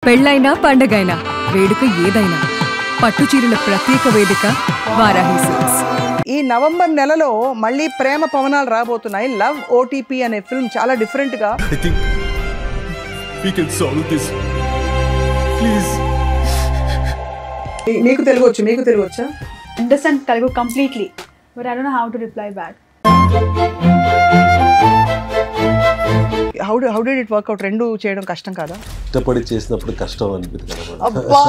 పెళ్ళైనా పండగైనా వేడుక ఏదైనా పట్టుచీరల ప్రత్యేక వేదిక వారాహి సిల్క్స్. ఈ నవంబర్ నెలలో మళ్ళీ ప్రేమ పవనాలు రాబోతున్నాయి. లవ్ ఓటీపీ అనే ఫిల్మ్ చాలా డిఫరెంట్ గా. I think we can solve this. Please. మీకు తెలుగు వచ్చా? Understand Telugu completely, but I don't know how to reply back. How did it work out? రెండు చేయడం కష్టం కాదా? ఇష్టపడి చేసినప్పుడు కష్టం అనిపిస్తుంది కదా. అబ్బా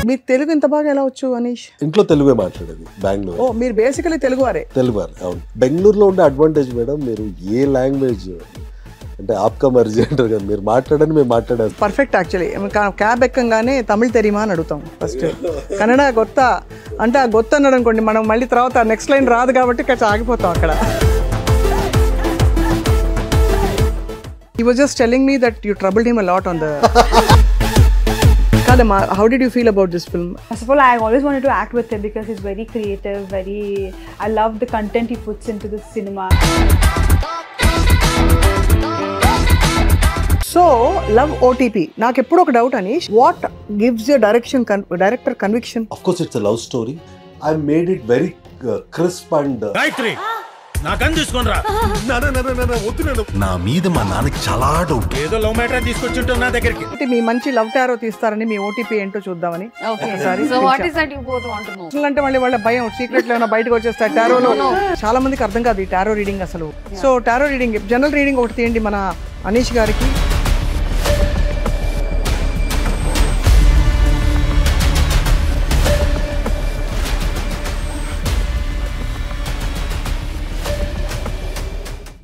మీరు తెలుగు ఇంత బాగా ఎలా వచ్చు అనీష్? ఇంట్లో తెలుగే మాట్లాడేది బెంగళూరు. ఓ మీరు బేసికలీ తెలుగువారే? తెలుగువారు అవును. బెంగళూరులో ఉండే అడ్వాంటేజ్ మేడం, మీరు ఏ లాంగ్వేజ్ అంటే ఆప్కా మర్జీ అంటారు కదా, మీరు మాట్లాడని మేము మాట్లాడాలి. పర్ఫెక్ట్. యాక్చువల్లీ క్యాబ్ ఎక్కంగానే తమిళ్ తెరిమా అని అడుగుతాం ఫస్ట్. కన్నడ గొత్త అంటే ఆ గొత్త అన్నాడు అనుకోండి, మనం మళ్ళీ తర్వాత నెక్స్ట్ లైన్ రాదు కాబట్టి ఇక్కడ ఆగిపోతాం అక్కడ. He was just telling me that you troubled him a lot on the... Kadama, how did you feel about this film? First of all, I always wanted to act with him because he's very creative, I love the content he puts into the cinema. So, Love OTP. నాకు ఎప్పుడు ఒక doubt Anish, what gives your director conviction? Of course it's a love story. I made it very crisp and Gayatri నాకని తీసుకొనిరా. నా మీద మా నాన్నకి చాలా డౌట్. ఏదో లవ్ మ్యాటర్ తీసుకొచ్చుంటావు నా దగ్గరికి. అంటే మీ మంచి లవ్ టారో తీస్తారని మీ ఓటీపీ ఏంటో చూద్దామని. అంటే మళ్ళీ వాళ్ళ భయం, సీక్రెట్లు ఏమైనా బయటకు వచ్చేస్తాయి టారోలో. చాలా మందికి అర్థం కాదు ఈ టారో రీడింగ్ అసలు. So tarot reading, general reading ఒకటి తీయండి మన అనీష్ గారికి.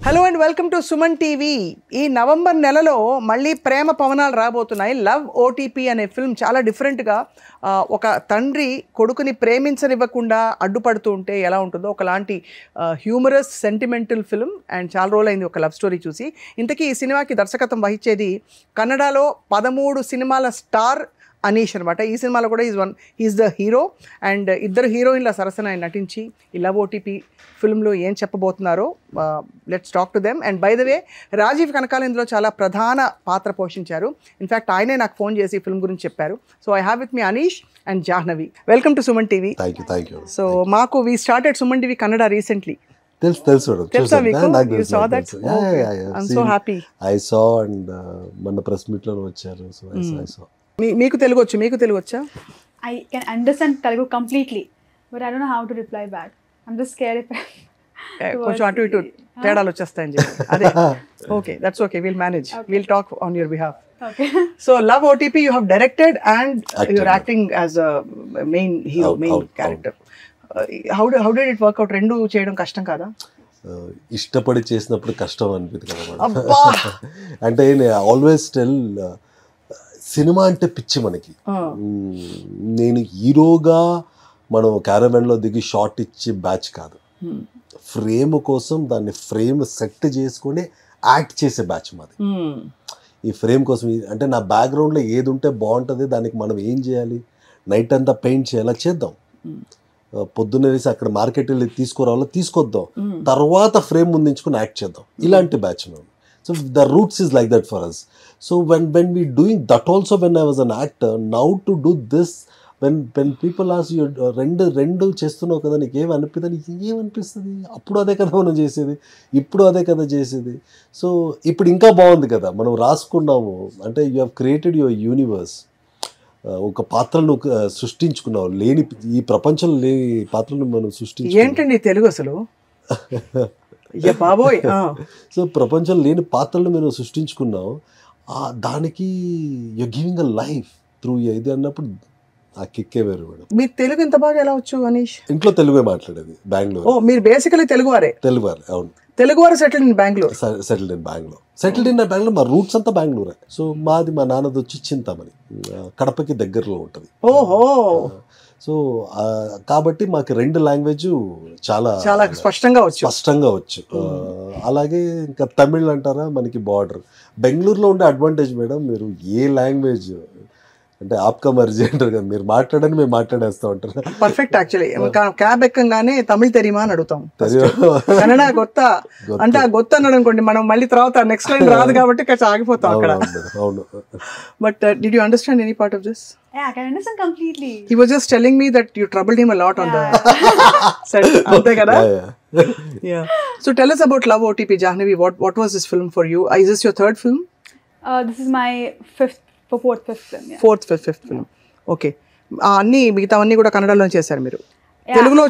Hello and welcome to Suman TV. ఈ నవంబర్ నెలలో మళ్ళీ ప్రేమ పవనాలు రాబోతున్నాయి. లవ్ ఓటీపీ అనే ఫిల్మ్ చాలా డిఫరెంట్గా ఒక తండ్రి కొడుకుని ప్రేమించనివ్వకుండా అడ్డుపడుతూ ఉంటే ఎలా ఉంటుందో ఒకలాంటి హ్యూమరస్ సెంటిమెంటల్ ఫిల్మ్. అండ్ చాలా రోజులైంది ఒక లవ్ స్టోరీ చూసి. ఇంతకీ ఈ సినిమాకి దర్శకత్వం వహించేది కన్నడలో 13 సినిమాల స్టార్ అనీష్ అనమాట. ఈ సినిమాలో కూడా ఈజ్ ద హీరో. అండ్ ఇద్దరు హీరోయిన్ల సరసన ఆయన నటించి ఈ లవ్ ఓటీపీ ఫిల్మ్లో ఏం చెప్పబోతున్నారో let's talk to them. And by the way, Rajeev Kanakala ఇందులో చాలా ప్రధాన పాత్ర పోషించారు. ఇన్ఫ్యాక్ట్ ఆయనే నాకు ఫోన్ చేసి ఫిల్మ్ గురించి చెప్పారు. So I have with me Aneesh and Jahnavi. Welcome to Suman TV. Thank you. So మాకు we started Suman TV Kannada recently. తెలుసు ఐ సా అండ్ మన ప్రెస్ మీట్ లో వచ్చారు. So I saw. మీకు తెలుగు వచ్చా? I can understand Telugu completely, but I don't know how to reply back. I'm just scared if కొంచెం అటు ఇటు తేడాలు వచ్చేస్తాయని చెప్పి. అదే okay, that's okay, will manage, will talk on your behalf. Okay. So Love OTP you have directed and you're acting as a main hero, main character. How did it work out? రెండు చేయడం కష్టం కాదా? ఇష్టపడి చేసినప్పుడు కష్టం అనిపిస్తుంది కదా. అంటే ఆల్వేస్ టెల్, సినిమా అంటే పిచ్చి మనకి. నేను హీరోగా మనం క్యారవాన్లో దిగి షాట్ ఇచ్చి బ్యాచ్ కాదు, ఫ్రేమ్ కోసం దాన్ని ఫ్రేమ్ సెట్ చేసుకొని యాక్ట్ చేసే బ్యాచ్ మాది. ఈ ఫ్రేమ్ కోసం అంటే నా బ్యాక్గ్రౌండ్లో ఏది ఉంటే బాగుంటుంది, దానికి మనం ఏం చేయాలి, నైట్ అంతా పెయింట్ చేయాలా చేద్దాం, పొద్దున్నే వేసి అక్కడ మార్కెట్ వెళ్ళి తీసుకురావాలో తీసుకొద్దాం, తర్వాత ఫ్రేమ్ ముందుంచుకొని యాక్ట్ చేద్దాం, ఇలాంటి బ్యాచ్ మేము. So the roots is like that for us. So when we doing that also, when I was an actor, now to do this, when people ask you రెండు చేస్తున్నావు కదా నీకు ఏమనిపిస్తుంది, అప్పుడు అదే కదా మనం చేసేది, ఇప్పుడు అదే కదా చేసేది. సో ఇప్పుడు ఇంకా బాగుంది కదా, మనం రాసుకున్నాము అంటే you have created your universe. ఒక పాత్రను సృష్టించుకున్నావు, లేని ఈ ప్రపంచంలో లేని పాత్రను మనం సృష్టించు. ఏంటండి తెలుగు అసలు బాబోయ్. సో ప్రపంచం లేని పాత్రలు మేము సృష్టించుకున్నాం, దానికి you giving a life through ఇది అన్నప్పుడు ఆ కిక్కే వేరు మేడం. మీరు తెలుగు ఇంత బాగా ఎలా వచ్చు అనీష్? ఇంట్లో తెలుగే మాట్లాడేది బెంగళూరు. ఓ మీరు బేసికలీ తెలుగువారే? తెలుగువారే అవును. తెలుగువారు settled in Bengaluru? Settled in Bengaluru. మా రూట్స్ అంతా బెంగళూరే. సో మాది మా నాన్నది వచ్చి చింతామణి, కడపకి దగ్గరలో ఉంటుంది. ఓహో. సో కాబట్టి మాకు రెండు లాంగ్వేజ్ చాలా స్పష్టంగా వచ్చు. అలాగే ఇంకా తమిళ్ అంటారా మనకి బార్డర్. బెంగళూరులో ఉండే అడ్వాంటేజ్ మేడం, మీరు ఏ లాంగ్వేజ్ అంటే ఆప్కా మర్జీ అంటారు కదా, మీరు మాట్లాడని మేము మాట్లాడేస్తూ ఉంటారు. పర్ఫెక్ట్. యాక్చువల్లీ క్యాబ్ ఎక్కంగానే తమిళ్ తెరిమా అని అడుగుతాం, కన్నడ గొత్త అంటే ఆ గొత్త అన్నాడు అనుకోండి, మనం మళ్ళీ తర్వాత నెక్స్ట్ లైన్ రాదు కాబట్టి ఇక్కడ ఆగిపోతాం అక్కడ. అవును. But did you understand any part of this? Yeah, I can understand completely. He was just telling me that you troubled him a lot on the set. Ante kada? Yeah. So tell us about Love OTP, Jahnavi. What was this film for you? Is this your third film? This is my fifth film. Yeah. Fifth film. Okay. అన్ని మిగతావన్నీ కూడా కన్నడలో చేశారు మీరు. తెలుగులో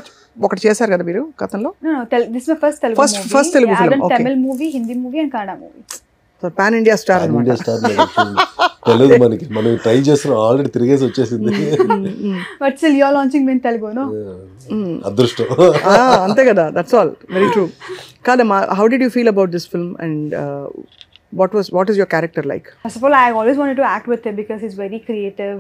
ఒకటి చేశారు కదా మీరు గతంలో? No, this is my first Telugu movie. First Telugu film. I've done Okay. Tamil movie, Hindi movie and Kannada movie. So pan India star అన్నమాట. ఇండియా స్టార్ తెలియదు మనకి, మనం ట్రై చేస్తున్నాం, ఆల్రెడీ తిరిగేసి వచ్చేసింది. But still you're launching in Telugu, no? అదృష్టం. అంతే కదా, దట్స్ ఆల్, వెరీ ట్రూ. కాదమ్మా, how did you feel about this film and what is your character like? First of all, I always wanted to act with him because he's very creative,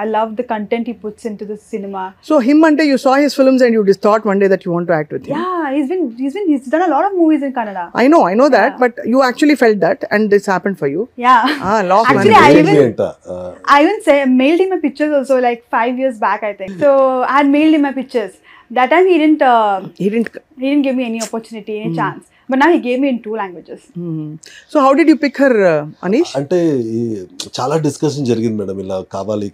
I love the content he puts into the cinema. So him ante you saw his films and you just thought one day that you want to act with him? Yeah, he's done a lot of movies in Kannada. I know that, but you actually felt that and this happened for you? Yeah. Law of Actually, management. I even mailed him my pictures also like 5 years back, I think. So I had mailed him my pictures. That time he didn't give me any opportunity, any chance. But now he gave me in 2 languages. So how did you pick her, Anish? అంటే చాలా discussion జరిగింది madam, ఇలా కావాలి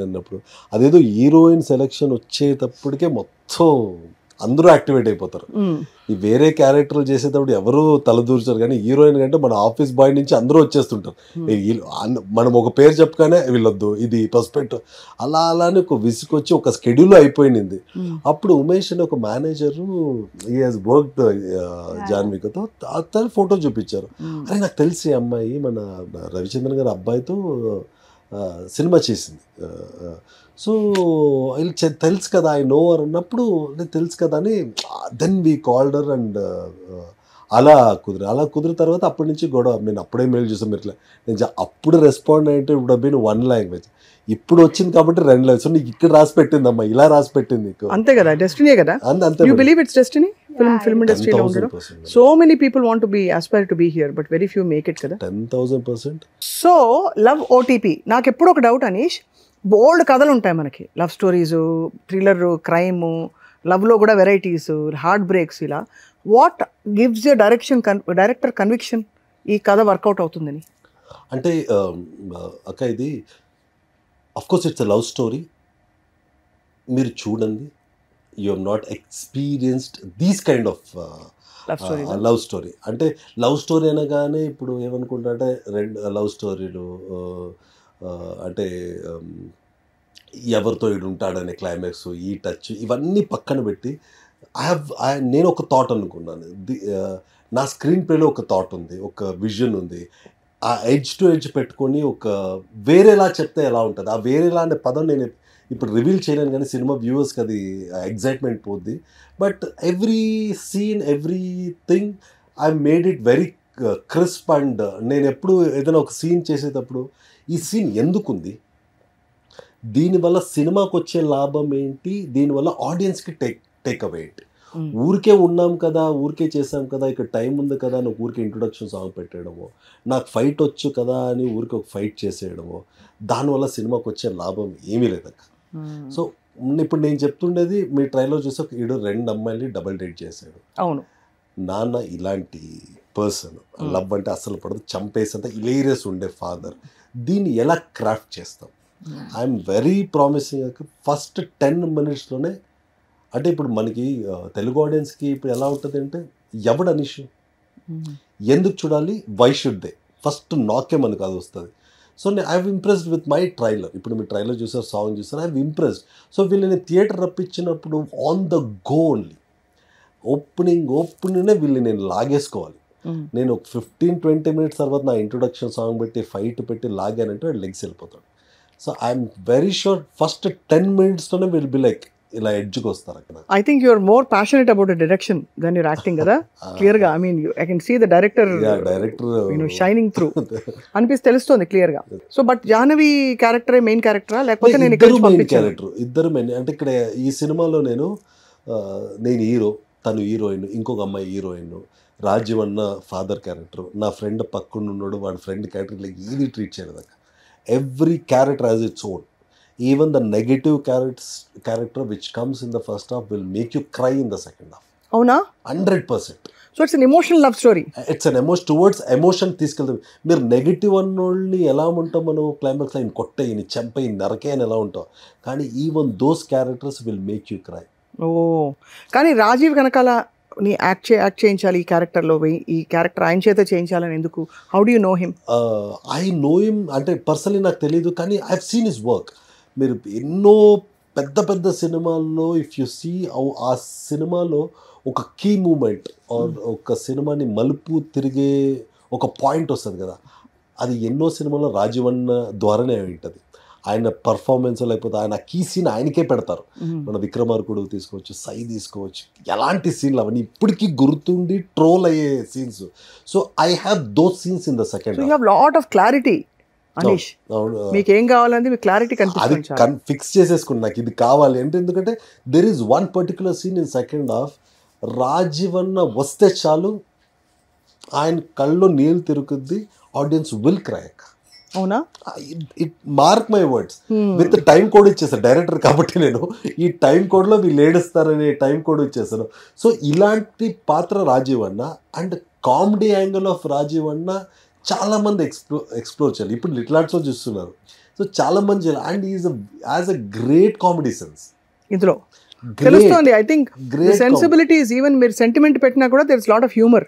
అన్నప్పుడు. అదేదో heroine selection వచ్చేటప్పటికే మొత్తం అందరూ activate అయిపోతారు. ఈ వేరే క్యారెక్టర్లు చేసేటప్పుడు ఎవరు తలదూర్చారు, కానీ హీరోయిన్ కంటే మన ఆఫీస్ బాయ్ నుంచి అందరూ వచ్చేస్తుంటారు. మనం ఒక పేరు చెప్పగానే వీళ్ళొద్దు, ఇది పర్స్పెక్టివ్, అలానే ఒక విసుకొచ్చి ఒక స్కెడ్యూల్ అయిపోయింది. అప్పుడు ఉమేష్ అని ఒక మేనేజరు, హీ హాజ్ వర్క్డ్ జాన్వికతో, అతను ఫోటో చూపించారు. అరే నాకు తెలిసి అమ్మాయి మన రవిచంద్రన్ గారి అబ్బాయితో సినిమా చేసింది, సో తెలుసు కదా, ఐ నో అర్ అన్నప్పుడు తెలుసు కదా అని దెన్ వీ కాల్డర్ అండ్ అలా కుదిరిన తర్వాత అప్పటి నుంచి గొడవ. నేను అప్పుడే మెయిల్ చూసాను, మీరు నేను అప్పుడు రెస్పాండ్ అయితే ఇప్పుడు అబ్బిన 1 లాంగ్వేజ్, ఇప్పుడు వచ్చింది కాబట్టి 2 లాంగ్వేజ్. సో నీకు ఇక్కడ రాసి పెట్టింది అమ్మా, ఇలా రాసి పెట్టింది నీకు, అంతే కదా, డెస్టినీ కదా. అంతే. You believe it's destiny? Film industry లో ఉండడం. So many people want to aspire to be here, but very few make it కదా. 10,000%. సో లవ్ ఓటీపీ, నాకు ఎప్పుడు ఒక డౌట్ అనీష్, బోల్డ్ కథలు ఉంటాయి మనకి, లవ్ స్టోరీస్, థ్రిల్లర్, క్రైమ్, లవ్లో కూడా వెరైటీస్, హార్ట్ బ్రేక్స్, ఇలా what gives your director conviction ఈ కథ వర్కౌట్ అవుతుందని? అంటే అక్క ఇది of course it's a love story, మీరు చూడండి, you have not experienced these kind of love story. అంటే లవ్ స్టోరీ అనగానే ఇప్పుడు ఏమనుకుంటా అంటే 2 లవ్ స్టోరీలు, అంటే ఎవరితో ఈడు ఉంటాడనే క్లైమాక్స్, ఈ టచ్, ఇవన్నీ పక్కన పెట్టి నేను ఒక థాట్ అనుకున్నాను. నా స్క్రీన్ ప్లేలో ఒక థాట్ ఉంది, ఒక విజన్ ఉంది. ఆ ఎడ్జ్ టు ఎడ్జ్ పెట్టుకొని ఒక వేరేలా చెప్తే ఎలా ఉంటుంది, ఆ వేరేలా అనే పదం నేను ఇప్పుడు రివీల్ చేయలేను, కానీ సినిమా వ్యూవర్స్కి అది ఎగ్జైట్మెంట్ పోద్ది. But every scene, everything I made it very crisp. And నేను ఎప్పుడు ఏదైనా ఒక సీన్ చేసేటప్పుడు ఈ సీన్ ఎందుకుంది, దీనివల్ల సినిమాకి వచ్చే లాభం ఏంటి, దీనివల్ల ఆడియన్స్కి టేక్ అవే ఏంటి. ఊరికే ఉన్నాం కదా, ఊరికే చేసాం కదా, ఇక్కడ టైం ఉంది కదా అని ఊరికే ఇంట్రొడక్షన్ సాంగ్ పెట్టేయడము, నాకు ఫైట్ వచ్చు కదా అని ఊరికే ఒక ఫైట్ చేసేయడము, దానివల్ల సినిమాకి వచ్చే లాభం ఏమీ లేదక్క. సో ఇప్పుడు నేను చెప్తుండేది, మీ ట్రైలర్ చూసి ఒక 2 అమ్మాయిల్ని డబుల్ డేట్ చేశాడు. అవును, నాన్న ఇలాంటి పర్సన్, లవ్ అంటే అస్సలు పడదు, చంపేసేంత ఇలేరియస్ ఉండే ఫాదర్, దీన్ని ఎలా క్రాఫ్ట్ చేస్తాం? I'm very promising. ఫస్ట్ 10 minutesలోనే, అంటే ఇప్పుడు మనకి తెలుగు ఆడియన్స్కి ఇప్పుడు ఎలా ఉంటుంది అంటే, ఎవడు అనిషు, ఎందుకు చూడాలి, వై షుడ్ దే, ఫస్ట్ నాకే మనకు అది వస్తుంది. So I have impressed with my trailer. ఇప్పుడు మీరు ట్రైలర్ చూసారు, సాంగ్ చూసారు, ఐ హ్యావ్ ఇంప్రెస్డ్. సో వీళ్ళని థియేటర్ రప్పించినప్పుడు ఆన్ ద గో ఓన్లీ, ఓపెనింగ్నే వీళ్ళని నేను లాగేసుకోవాలి. నేను 15-20 minutes తర్వాత నా ఇంట్రొడక్షన్ సాంగ్ పెట్టి ఫైట్ పెట్టి లాగానంటే వాడు లెగ్స్ వెళ్ళిపోతాడు. So I'm very sure first 10 minutesలోనే విల్ బి లైక్ ఇలా ఎడ్జ్కి వస్తారు అక్కడ. I think you're more passionate about direction then your acting కదా, క్లియర్ గా. I mean I can see the director shining through అనిపిస్తే తెలుస్తుంది క్లియర్ గా. So but Jahnavi character main క్యారెక్టరా, లేకపోతే నేను ఇద్దరు మెయిన్? అంటే ఇక్కడ ఈ సినిమాలో నేను హీరో, తను హీరోయిన్, ఇంకొక అమ్మాయి హీరోయిన్, రాజ్యం అన్న ఫాదర్ క్యారెక్టర్, నా ఫ్రెండ్ పక్కన ఉన్నాడు, వాడి ఫ్రెండ్ క్యారెక్టర్, ఇలా ఏది ట్రీట్ చేయలేదు. every character has its own. Even the negative character which comes in the first half will make you cry in the second half. అవునా? 100%. So it's an emotional love story. It's an towards emotion తీసుకెళ్తాం. మీరు negative అన్నోళ్ళని ఎలా ఉంటాం మనం climax ఆయన కొట్టే ఈయన చెంప ఈయన నరకే అని ఎలా ఉంటాం, కానీ even those characters will make you cry. ఓ కానీ రాజీవ్ వెనకాల నీ యాక్ట్ చేయించాలి ఈ క్యారెక్టర్లో, ఈ క్యారెక్టర్ ఆయన చేత చేయించాలని ఎందుకు? How do you know him? I know him అంటే పర్సనలీ నాకు తెలియదు, కానీ I have seen his work. మీరు ఎన్నో పెద్ద పెద్ద సినిమాల్లో ఇఫ్ యు సీ ఆ సినిమాలో ఒక కీ మూమెంట్ ఆర్ ఒక సినిమాని మలుపు తిరిగే ఒక పాయింట్ వస్తుంది కదా, అది ఎన్నో సినిమాలో రాజీవన్న ద్వారానే ఉంటుంది. ఆయన పర్ఫార్మెన్స్ లేకపోతే ఆయన కీ సీన్ ఆయనకే పెడతారు. మన విక్రమార్కుడు తీసుకోవచ్చు, సై తీసుకోవచ్చు, ఎలాంటి సీన్లు అవన్నీ ఇప్పటికీ గుర్తుండి ట్రోల్ అయ్యే scenes. So I have those scenes in the second. You have lot of clarity Anish. మీకు ఏం కావాలంటే మీకు క్లారిటీ కనిపిస్తుంది. అది ఫిక్స్ చేసేసుకుని నాకు ఇది కావాలి అంటే, ఎందుకంటే there is one particular scene in second half. రాజీవన్న వస్తే చాలు ఆయన కళ్ళు నీళ్ళు తిరుగుద్ది, ఆడియన్స్ విల్ క్రై. అవునా? It mark my words. With time code ఇచ్చేసాను డైరెక్టర్ కాబట్టి, నేను ఈ టైం కోడ్లో వీళ్ళు ఏడుస్తారనే టైం కోడ్ ఇచ్చేసాను. సో ఇలాంటి పాత్ర రాజీవ్ అన్న and comedy angle of Rajeev అన్న చాలా మంది ఎక్స్ప్లోర్ చేయాలి. ఇప్పుడు లిటిల్ ఆర్ట్స్లో చూస్తున్నారు. సో చాలా మంది చేయాలి. And is as a great comedy sense ఇందులో తెలుస్తుంది. ఐ థింక్ సెన్సిబిలిటీస్, ఈవెన్ మీరు సెంటిమెంట్ పెట్టినా కూడా there is lot of humour.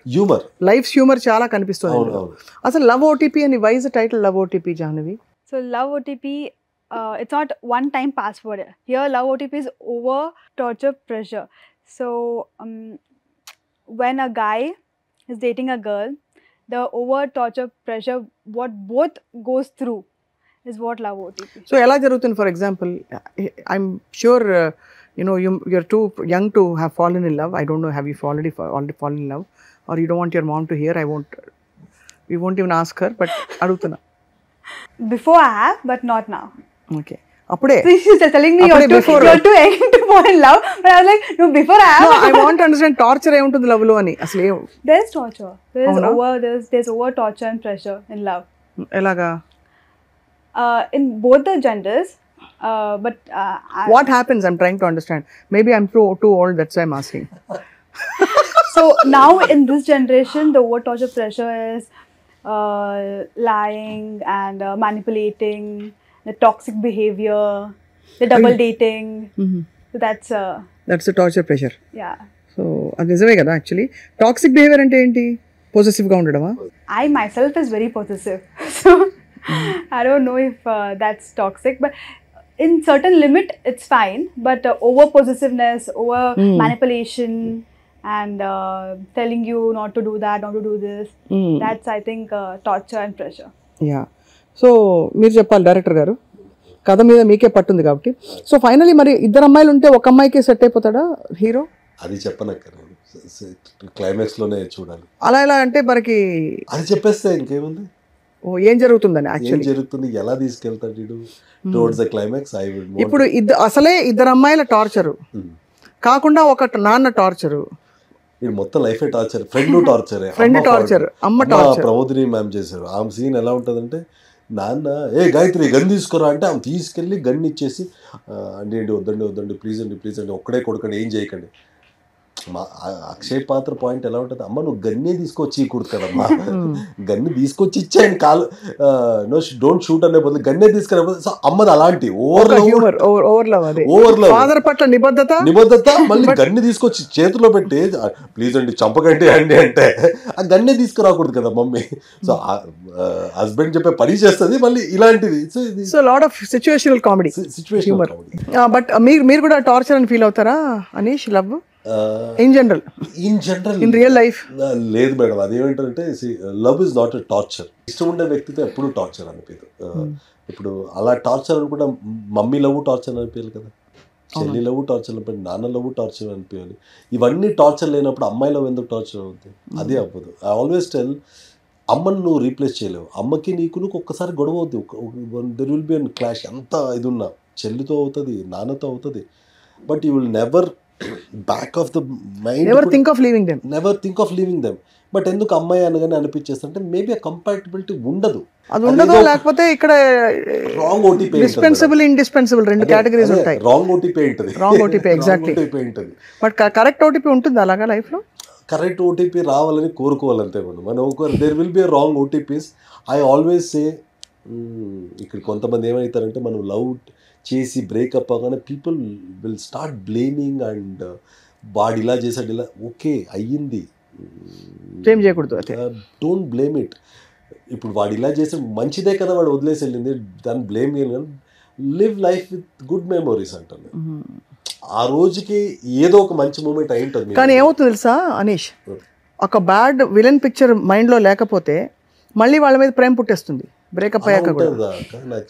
Life humour చాలా కనిపిస్తుంది. అసలు లవ్ ఓటీపీ అని why is the title love OTP, Janhvi? So love OTP, it's not one time password. Here love OTP is over torture pressure. So when a guy is dating a girl, the over torture pressure what both goes through is what love OTP. So ఎలా జరుగుతుంది? For example, I'm sure you're too young to have fallen in love. I don't know, have you already fallen in love, or you don't want your mom to hear? We won't even ask her, but adutuna. Before I have, but not now. Okay. Appude she's telling me you're too young to fall in love, but I was like, no, before I have. No, I want to understand torture em untundi love lo ani asle. There's torture. There's over torture and pressure in love. Elaga? In both the genders. But what happens? I'm trying to understand. Maybe I'm too old, that's why I'm asking. So now in this generation, the over torture pressure is lying and manipulating, the toxic behavior, the double dating. So that's the torture pressure. Yeah. So అది నిజమే కదా. Actually toxic behaviour అంటే ఏంటి? పొసెసివ్గా ఉండడమా? I myself is very possessive. So I don't know if that's toxic, but in certain limit it's fine, but over possessiveness, over manipulation and telling you not to do that, not to do this, that's I think torture and pressure. Yeah. So మీరు చెప్పాలి director గారు, కథ మీద మీకే పట్టుంది కాబట్టి. So finally మరి ఇద్దరు అమ్మాయిలు ఉంటే ఒక అమ్మాయికే సెట్ అయిపోతాడా హీరో? అది చెప్పనక్కర్లేదు, క్లైమాక్స్ లోనే చూడాలి. అలా ఎలా అంటే మనకి అది చెప్పేస్తే ఇంకేముంది, ఏం జరుగుతుందని, యాక్చువల్లీ ఏం జరుగుతుంది, ఎలా తీసుకెళ్తాడు towards the climax. I would ఇప్పుడు అసలే ఇద్దరు అమ్మాయిల టార్చరు కాకుండా ఒక నాన్న టార్చరు, ఇది మొత్తం లైఫ్ టార్చర్. ఫ్రెండ్ టార్చర్, అమ్మ టార్చర్. ప్రమోదిని మ్యామ్ చేశారు. ఆమె సీన్ ఎలా ఉంటుందంటే, నాన్న ఏ గాయత్రి గన్ తీసుకురా అంటే ఆమె తీసుకెళ్ళి గన్ ఇచ్చేసి, అంటే వద్దండి ప్లీజ్ అండి ఒక్కడే కొడుకండి, ఏం చేయకండి. మా అక్షయ్ పాత్ర పాయింట్ ఎలా ఉంటుంది, అమ్మ నువ్వు గన్నే తీసుకొచ్చి కుడతాడమ్మా, గన్ను తీసుకొచ్చి ఇచ్చాయని కాలు నో డోంట్ షూట్ అనే బదులు గన్నే తీసుకురా. సో అమ్మది అలాంటి ఫాదర్ పట్ల నిబద్ధత, మళ్ళీ గన్ను తీసుకొచ్చి చేతిలో పెట్టి ప్లీజ్ అండి చంపకండి అండి అంటే ఆ గన్నే తీసుకురాకూడదు కదా మమ్మీ. సో హస్బెండ్ చెప్పే పని చేస్తుంది మళ్ళీ ఇలాంటిది. So lot of situational comedy. But మీరు కూడా టార్చర్ అని ఫీల్ అవుతారా Anish? Love in general in real life లేదు మేడం. అదేంటంటే love is not a torture. ఇష్టం ఉండే వ్యక్తితో ఎప్పుడు టార్చర్ అనిపించదు. ఇప్పుడు అలా టార్చర్ అనుకుంటే మమ్మీ లవ్ టార్చర్ అనిపించాలి కదా, చెల్లి లవ్ టార్చర్ అనిపించాలి, నాన్న లవ్ టార్చర్ అనిపించాలి. ఇవన్నీ టార్చర్ లేనప్పుడు అమ్మాయి లవ్ ఎందుకు టార్చర్ అవుతుంది? అదే అవ్వదు. ఐ ఆల్వేస్ టెల్, అమ్మని నువ్వు రీప్లేస్ చేయలేవు. అమ్మకి నీకు ఒక్కసారి గొడవ అవుతుంది, there will be an clash. ఎంత ఇది ఉన్నా చెల్లితో అవుతుంది, నాన్నతో అవుతుంది, but you will never back off the mind, never think of leaving them. But ఎందుకు అమ్మాయి అనగానే అనిపించేస్తుంటే మేబీ ఆ కంపాటబిలిటీ ఉండదు. అది ఉండదు, లేకపోతే ఇక్కడ wrong OTP dispensable indispensable 2 categories ఉంటాయి. రాంగ్ ఓటీపీ ఉంటుంది, రాంగ్ ఓటీపీ ఎగ్జాక్ట్లీ. ఉంటుంది. బట్ కరెక్ట్ ఓటీపీ ఉంటుంది అలాగా లైఫ్లో? కరెక్ట్ ఓటీపీ రావాలని కోరుకోవాలంతే మనం ఒక there will be wrong OTPs. I always say, ఇక్కడ కొంతమంది ఏమవుతారంటే మనం లవ్ చేసి బ్రేకప్ అవ్వగానే people will start blaming and వాడు ఇలా చేశాడు, ఇలా ఓకే అయ్యింది, ఏం చేయకూడదు, డోంట్ బ్లేమ్ ఇట్. ఇప్పుడు వాడు ఇలా చేస్తే మంచిదే కదా, వాడు వదిలేసి వెళ్ళింది, దాన్ని బ్లేమ్ చేయను. కానీ live life with good memories అంటాను. ఆ రోజుకి ఏదో ఒక మంచి మూమెంట్ అయి ఉంటుంది. కానీ ఏమవుతుంది తెలుసా అనీష్, ఒక బ్యాడ్ విలన్ పిక్చర్ మైండ్లో లేకపోతే మళ్ళీ వాళ్ళ మీద ప్రేమ పుట్టేస్తుంది బ్రేకప్ అయ్యాక కూడా.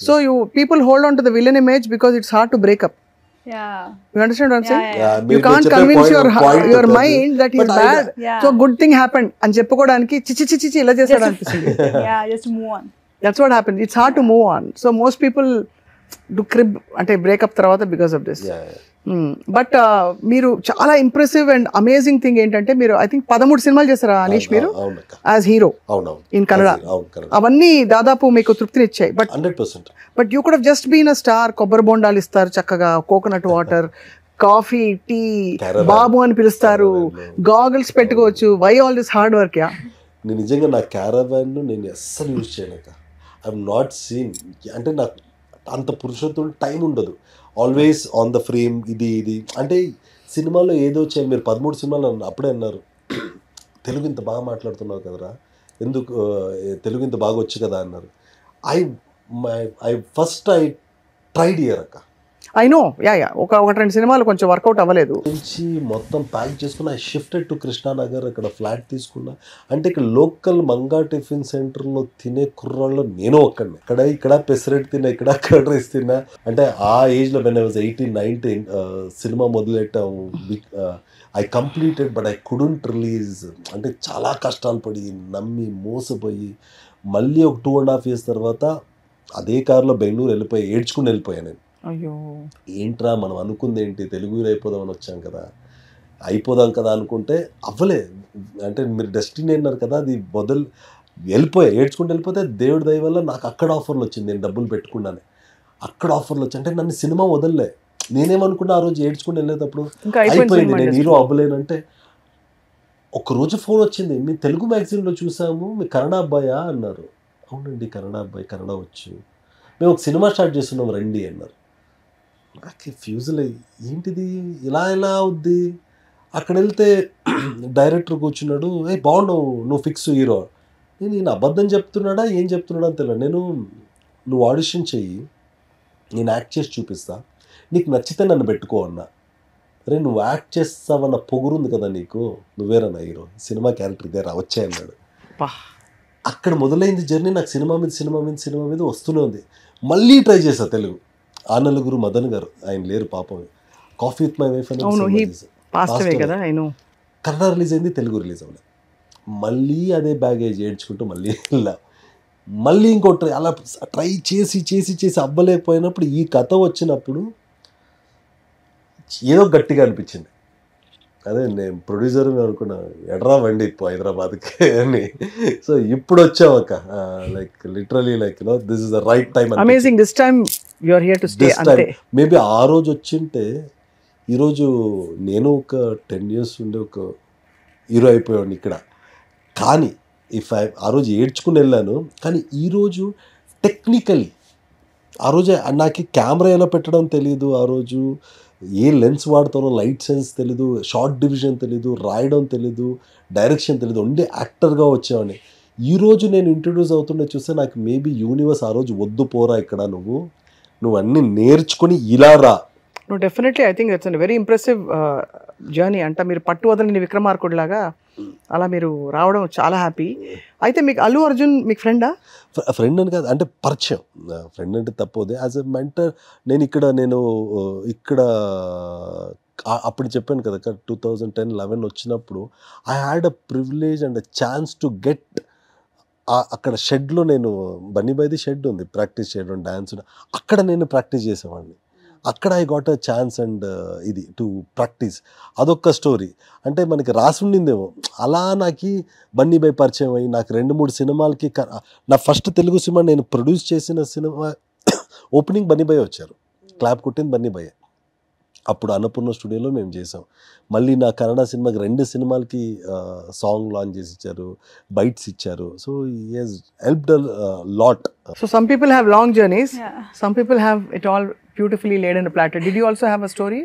So you people hold on to the villain image because it's hard to breakup. You understand what I'm saying? You can't convince your mind that he's bad. So good thing happened అని చెప్పుకోవడానికి చిచి ఇలా చేశాడు అనిపిస్తుంది. Just move on. That's what happened. It's hard to move on. So most people do crib అంటే breakup తర్వాత because of this. But మీరు చాలా ఇంప్రెసివ్ అండ్ అమేజింగ్ థింగ్ ఏంటంటే మీరు ఐ థింక్ 13 సినిమాలు చేశారా అనీష్ మీరు యాజ్ హీరో ఇన్ కన్నడ? అవన్నీ దాదాపు మీకు తృప్తినిచ్చాయి. But 100%. But you could have just been a star. కొబ్బరి బొండాలు ఇస్తారు చక్కగా, కోకోనట్ వాటర్, కాఫీ, టీ, బాబు అని పిలుస్తారు, గాగుల్స్ పెట్టుకోవచ్చు. Why all this hard work? Yeah, నేను నిజంగా నా క్యారవాన్ నేను అస్సలు యూజ్ చేయలేక, ఐఎమ్ నాట్ సీన్. అంటే నాకు అంత పురుషత్వం టైం ఉండదు, ఆల్వేస్ ఆన్ ద ఫ్రేమ్. ఇది అంటే సినిమాలో ఏదో వచ్చాయి. మీరు 13 సినిమాలు అప్పుడే అన్నారు, తెలుగు ఇంత బాగా మాట్లాడుతున్నావు కదరా, ఎందుకు తెలుగు ఇంత బాగా వచ్చు కదా అన్నారు. ఐ ట్రైడ్ ఇయర్ అక్క. ఐ నో, యా ఒక 2 సినిమాలు కొంచెం వర్కౌట్ అవ్వలేదు. నుంచి మొత్తం ప్యాక్ చేసుకున్నా, ఐ షిఫ్టెడ్ టు కృష్ణానగర్, అక్కడ ఫ్లాట్ తీసుకున్నా. అంటే ఇక్కడ లోకల్ మంగా టిఫిన్ సెంటర్లో తినే కుర్రాళ్ళు నేను ఒక్కడిని. ఇక్కడ పెసరెట్ తిన్నా, ఇక్కడ కర్డ్ రైస్ తిన్నా. అంటే ఆ ఏజ్లో వెన్ ఐ వాజ్ 18-19 సినిమా మొదలెట్టాము. I completed but I couldn't release. అంటే చాలా కష్టాలు పడి నమ్మి మోసపోయి మళ్ళీ ఒక 2.5 years తర్వాత అదే కారులో బెంగళూరు ఏడ్చుకుని వెళ్ళిపోయాను నేను. అయ్యో, ఏంట్రా మనం అనుకుంది ఏంటి, తెలుగు అయిపోదామని వచ్చాం కదా, అయిపోదాం కదా అనుకుంటే అవ్వలే. అంటే మీరు డెస్టినీ అన్నారు కదా, అది ఏడ్చుకుంటూ వెళ్ళిపోతే దేవుడి దయ వల్ల నాకు అక్కడ ఆఫర్లు వచ్చింది. నేను డబ్బులు పెట్టుకున్నాను, అక్కడ ఆఫర్లు వచ్చి. అంటే నన్ను సినిమా వదలలే. నేనేమనుకున్నా ఆ రోజు ఏడ్చుకుంటూ వెళ్ళేటప్పుడు అయిపోయింది, నేను హీరో అవ్వలేనంటే ఒకరోజు ఫోన్ వచ్చింది, మీ తెలుగు మ్యాగజైన్లో చూసాము, మీ కన్నడ అబ్బాయా అన్నారు. అవునండి కన్నడ అబ్బాయి, కన్నడ వచ్చు, మేము ఒక సినిమా స్టార్ట్ చేస్తున్నాం రండి అన్నారు. నాకు ఫ్యూజుల్ అయ్యి ఏంటిది ఇలా ఎలా అవుద్ది. అక్కడ వెళ్తే డైరెక్టర్ కూర్చున్నాడు, బాగున్నావు నువ్వు ఫిక్స్ హీరో. నేను అబద్ధం చెప్తున్నాడా ఏం చెప్తున్నాడా అని తెలియదు. నువ్వు ఆడిషన్ చెయ్యి, నేను యాక్ట్ చేసి చూపిస్తా, నీకు నచ్చితే నన్ను పెట్టుకో అన్నా. అరే నువ్వు యాక్ట్ చేస్తావన్న పొగురుంది కదా నీకు, నువ్వేరన్నా హీరో, సినిమా క్యారెక్టర్ దగ్గర వచ్చాయన్నాడు. అక్కడ మొదలైంది జర్నీ. నాకు సినిమా మీద వస్తూనే ఉంది. మళ్ళీ ట్రై చేశా తెలుగు. ఆ నలుగురు మదన్ గారు, ఆయన లేరు పాపం, కాఫీ విత్ మై వైఫ్ అని కన్నడ రిలీజ్ అయింది, తెలుగు రిలీజ్ అవ్వలేదు. మళ్ళీ అదే బ్యాగేజ్ ఏడ్చుకుంటూ మళ్ళీ ఇంకో అలా ట్రై చేసి అవ్వలేకపోయినప్పుడు ఈ కథ వచ్చినప్పుడు ఏదో గట్టిగా అనిపించింది. అదే నేను ప్రొడ్యూసర్ అనుకున్నా, ఎడరా వండి హైదరాబాద్కి అని. సో ఇప్పుడు వచ్చాం అక్క, like literally like this is the right time. Amazing, this time you are here to stay. అంతే, మేబీ ఆ రోజు వచ్చింటే ఈరోజు నేను ఒక 10 years ఉండే ఒక హీరో అయిపోయాను ఇక్కడ. కానీ ఆ రోజు ఏడ్చుకుని వెళ్ళాను. కానీ ఈరోజు టెక్నికలీ ఆ రోజు నాకు కెమెరా ఎలా పెట్టడం తెలియదు, ఆ రోజు ఏ లెన్స్ వాడతానో, లైట్ సెన్స్ తెలీదు, షార్ట్ డివిజన్ తెలీదు, రాయడం తెలీదు, డైరెక్షన్ తెలీదు, ఉండే యాక్టర్గా వచ్చామని. ఈరోజు నేను ఇంట్రడ్యూస్ అవుతుండే చూస్తే నాకు మేబీ యూనివర్స్ ఆ రోజు వద్దు పోరా, ఇక్కడ నువ్వు అన్నీ నేర్చుకొని ఇలా రా. No, definitely. I think that's a very impressive journey. అంటే మీరు పట్టు వదలని విక్రమార్కుడు లాగా అలా మీరు రావడం చాలా హ్యాపీ. అయితే మీకు అల్లు అర్జున్ మీకు ఫ్రెండా? ఫ్రెండ్ అని కాదు, అంటే పరిచయం. ఫ్రెండ్ అంటే తప్పదు. యాజ్ ఎ మెంటర్ నేను ఇక్కడ అప్పుడు చెప్పాను కదా 2010-11 వచ్చినప్పుడు I had a privilege and a chance to get అక్కడ షెడ్లో, నేను బన్నీబాయ్ది షెడ్ ఉంది, ప్రాక్టీస్ చేయడం, డ్యాన్స్, అక్కడ నేను ప్రాక్టీస్ చేసేవాడిని. అక్కడ I got a chance and ఇది టు ప్రాక్టీస్. అదొక్క స్టోరీ. అంటే మనకి రాసి ఉండిందేమో అలా నాకు బన్నీ బై పరిచయం అయ్యి నాకు 2-3 సినిమాలకి నా ఫస్ట్ తెలుగు సినిమా నేను ప్రొడ్యూస్ చేసిన సినిమా ఓపెనింగ్ బన్నీ బై వచ్చారు. క్లాప్ కొట్టింది బన్నీ బై. అప్పుడు అన్నపూర్ణ స్టూడియోలో మేము చేసాం. మళ్ళీ నా కన్నడ సినిమాకి 2 సినిమాలకి సాంగ్ లాంచ్ చేసి ఇచ్చారు, బైట్స్ ఇచ్చారు. So he he's helped lot. So some people have long journeys. Yeah. Some people have it all beautifully laid in a platter. Did you also have a story?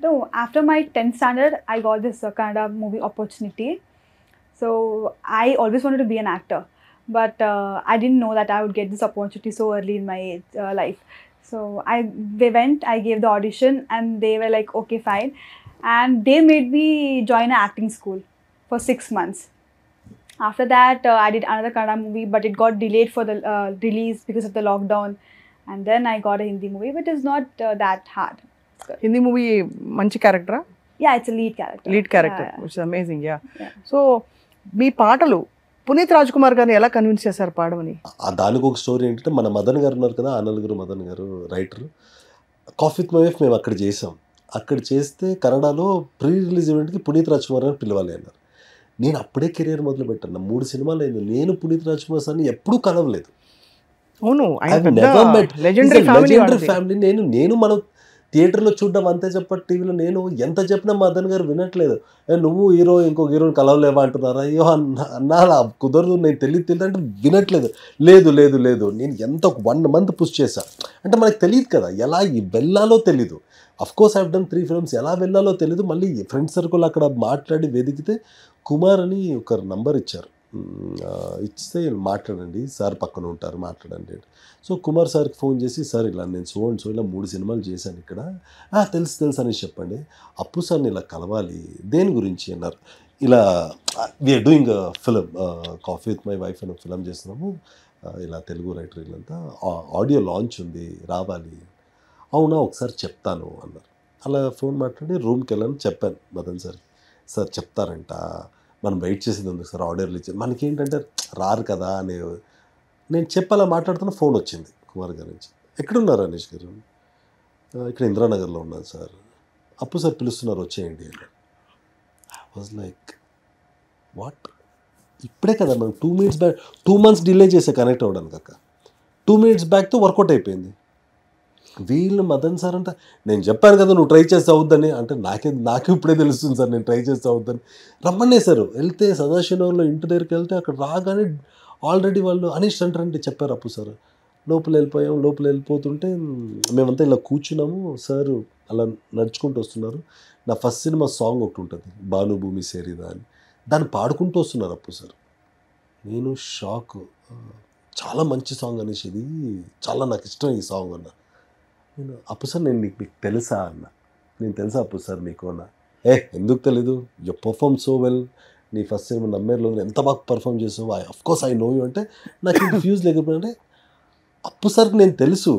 No, after my 10th standard, I got this Kannada movie opportunity. So I always wanted to be an actor, but I didn't know that I would get this opportunity so early in my life. So they went, I gave the audition, and they were like, okay, fine. And they made me join an acting school for 6 months. After that, I did another Kannada movie, but it got delayed for the release because of the lockdown. And then I got a Hindi movie, but it's not that hard. Hindi movie, manchi character? Yeah, it's a lead character. Lead character, Yeah. which is amazing, yeah. Yeah. So, మీ పాటలు పునీత్ రాజ్ కుమార్ గారిని ఎలా convince చేశారు పాడమని? దానికి ఒక story ఏంటంటే మన మదన్ గారు ఉన్నారు కదా, నలుగురు మదన్ గారు writer. Coffee with my wife మేము అక్కడ చేసాం. అక్కడ చేస్తే కన్నడలో ప్రీ రిలీజ్ ఈవెంట్కి పునీత్ రాజ్ కుమార్ గారిని పిలవాలి అన్నారు. నేను అప్పుడే కెరీర్ మొదలు పెట్టాను. 3 సినిమాలు అయింది. నేను పునీత్ రాజ్ కుమార్ సార్ని ఎప్పుడూ కలవలేదు. అవును, లెజెండరీ ఫ్యామిలీ. నేను మనం థియేటర్లో చూడడం అంతే చెప్ప, టీవీలో నేను ఎంత చెప్పినా మదన్ గారు వినట్లేదు. నువ్వు హీరో ఇంకొక హీరోని కలవలేవా అంటున్నారా? అయ్యో అన్నా కుదరదు, నేను తెలియదు అంటే వినట్లేదు. లేదు నేను ఎంత 1 month పుష్ చేశా. అంటే మనకు తెలియదు కదా ఎలా వెళ్ళాలో తెలీదు. Of course I have done 3 films, ఎలా వెళ్ళాలో తెలీదు. మళ్ళీ ఫ్రెండ్ సర్కిల్ అక్కడ మాట్లాడి వెతికితే కుమార్ అని ఒక నంబర్ ఇచ్చారు. ఇస్తే మాట్లాడండి, సార్ పక్కన ఉంటారు, మాట్లాడండి. సో కుమార్ సార్కి ఫోన్ చేసి, సార్ ఇలా నేను సో 3 సినిమాలు చేశాను ఇక్కడ, తెలుసు అని చెప్పండి. అప్పు సార్ని ఇలా కలవాలి, దేని గురించి అన్నారు. ఇలా we are doing film, coffee with my wife అని ఫిలిం చేస్తున్నాము, ఇలా తెలుగు రైటర్ వీళ్ళంతా, ఆడియో లాంచ్ ఉంది, రావాలి. అవునా, ఒకసారి చెప్తాను అన్నారు. అలా ఫోన్ మాట్లాడి రూమ్కి వెళ్ళాను, చెప్పాను మదన్ సార్, సార్ చెప్తారంట, మనం వెయిట్ చేసేది ఉంది సార్, ఆడియో రిలీజ్. మనకేంటంటే రారు కదా అని నేను చెప్పాలా మాట్లాడుతున్న ఫోన్ వచ్చింది కుమార్ గారి నుంచి. ఎక్కడున్నారు అనీష్ గారు? ఇక్కడ ఇందిరానగర్లో ఉన్నాను సార్. అప్పు సార్ పిలుస్తున్నారు, వచ్చేయండి అన్నారు. I was like what? ఇప్పుడే కదా మనం 2 minutes బ్యాక్, 2 months డిలే చేసే కనెక్ట్ అవ్వడానికి అక్క. 2 minutes బ్యాక్తో వర్కౌట్ అయిపోయింది. వీళ్ళు మదన్ సార్ అంటే, నేను చెప్పాను కదా నువ్వు ట్రై చేస్తే అవుద్దని. అంటే నాకు ఇప్పుడే తెలుస్తుంది సార్ నేను ట్రై చేస్తే అవుద్దని. రమ్మనేసారు. వెళ్తే సదాశివనగర్లో ఇంటి దగ్గరికి వెళ్తే అక్కడ రాగానే ఆల్రెడీ వాళ్ళు అనీష్ అంటారంటే చెప్పారు అప్పు సార్. లోపల వెళ్ళిపోతుంటే మేమంతా ఇలా కూర్చున్నాము, సార్ అలా నడుచుకుంటూ వస్తున్నారు. నా ఫస్ట్ సినిమా సాంగ్ ఒకటి ఉంటుంది, భానుభూమి సేరిదా అని, దాన్ని పాడుకుంటూ వస్తున్నారు అప్పు సార్. నేను షాక్. చాలా మంచి సాంగ్ అనేసి, ఇది చాలా నాకు ఇష్టం ఈ సాంగ్ అన్న. నేను అప్పు సార్ నేను మీకు తెలుసా అన్న. నేను తెలుసా అప్పు సార్ మీకు అన్న. ఎందుకు తెలీదు, యు పర్ఫార్మ్ సో వెల్, నీ ఫస్ట్ సినిమా నమ్మేర్లో ఎంత బాగా పర్ఫామ్ చేసావు, అఫ్కోర్స్ ఐ నో యూ అంటే నాకు ఫ్యూజ్ లేకపోతే అప్పు సార్కి నేను తెలుసు.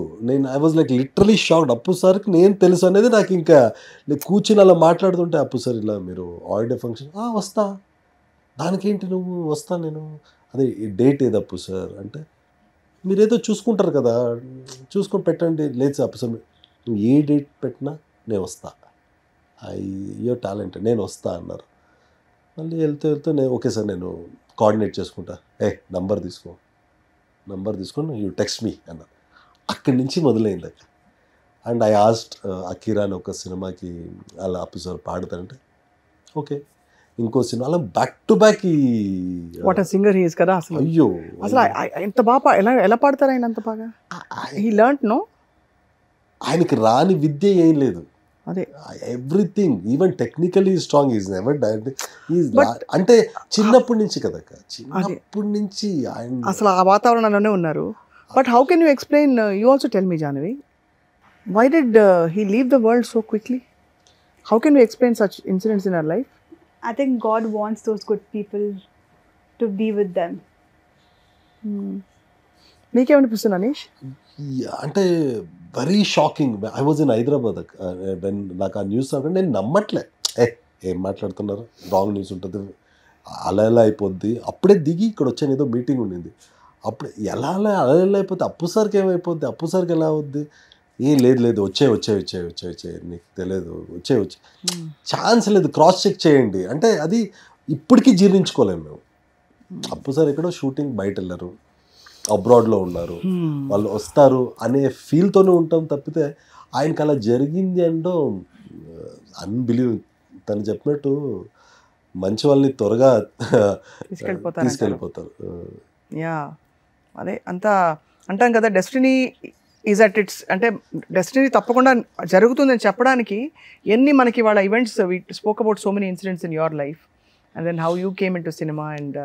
I was like literally shocked. అప్పు సార్కి నేను తెలుసు అనేది నాకు ఇంకా నేను కూర్చుని అలా మాట్లాడుతుంటే, అప్పు సార్ ఇలా మీరు ఆడియో ఫంక్షన్ వస్తా, దానికేంటి నువ్వు వస్తా, నేను అదే డేట్ ఏది అప్పు సార్ అంటే, మీరేదో చూసుకుంటారు కదా, చూసుకొని పెట్టండి. లేదు సార్ అప్పు సార్ నువ్వు ఏ డేట్ పెట్టినా నేను వస్తా, యువర్ టాలెంట్, నేను వస్తా అన్నారు. మళ్ళీ వెళ్తూ నేను ఓకే సార్ నేను కోఆర్డినేట్ చేసుకుంటా, నంబర్ తీసుకొని యూ టెక్స్ట్ మీ అన్నారు. అక్కడి నుంచి మొదలైంది అక్క. అండ్ ఐ ఆస్డ్ అకీరా అని ఒక సినిమాకి అలా అప్పు సార్ పాడతారంటే ఓకే, ఇంకో సినిమా అలా back to back. What a singer he is కదా అసలు. అయ్యో అసలు ఎంత బాగా ఎలా పాడతారు ఆయన, అంత బాగా హీ లెర్న్డ్ నో. ఆయనకి రాని విద్య ఏం లేదు, అదే everything, even technically strong. Is never అంటే చిన్నప్పటి నుంచి కదా, చిన్నప్పటి నుంచి ఆయన అసలు ఆ వాతావరణంలోనే ఉన్నారు. But how can you explain, you also tell me Janhvi, why did he leave the world so quickly? How can you explain such incidents in our life? I think God wants those good people to be with them. నీకేమనిపిస్తుంది అనీష్? అంటే very shocking. I was in Hyderabad, నాకు ఆ news అంటే నేను నమ్మట్లే. ఏం మాట్లాడుతున్నారు, wrong news ఉంటుంది, అలా అయిపోద్ది. అప్పుడే దిగి ఇక్కడ వచ్చాను, ఏదో మీటింగ్ ఉండింది. అప్పుడు అలా అయిపోద్ది, అప్పు సార్కి ఏమైపోద్ది, అప్పు సార్కి ఎలా అవుద్ది, లేదు వచ్చే నీకు తెలియదు వచ్చే ఛాన్స్ లేదు, క్రాస్ చెక్ చేయండి అంటే అది ఇప్పటికీ జీర్ణించుకోలేము మేము. అప్పు సార్ ఎక్కడో షూటింగ్ బయట వెళ్ళారు, అబ్రాడ్లో ఉన్నారు, వాళ్ళు వస్తారు అనే ఫీల్తోనే ఉంటాం తప్పితే ఆయనకి అలా జరిగింది అంటూ అన్బిలీవ్. తను చెప్పినట్టు మంచి వాళ్ళని త్వరగా తీసుకెళ్ళిపోతారు. యా అదే అంతా అంటాం కదా, డెస్టినీ ఈజ్ అట్ ఇట్స్, అంటే డెస్టినీ తప్పకుండా జరుగుతుందని చెప్పడానికి ఎన్ని మనకి వాళ్ళ events. We spoke about so many incidents in your life and then how you came in to cinema and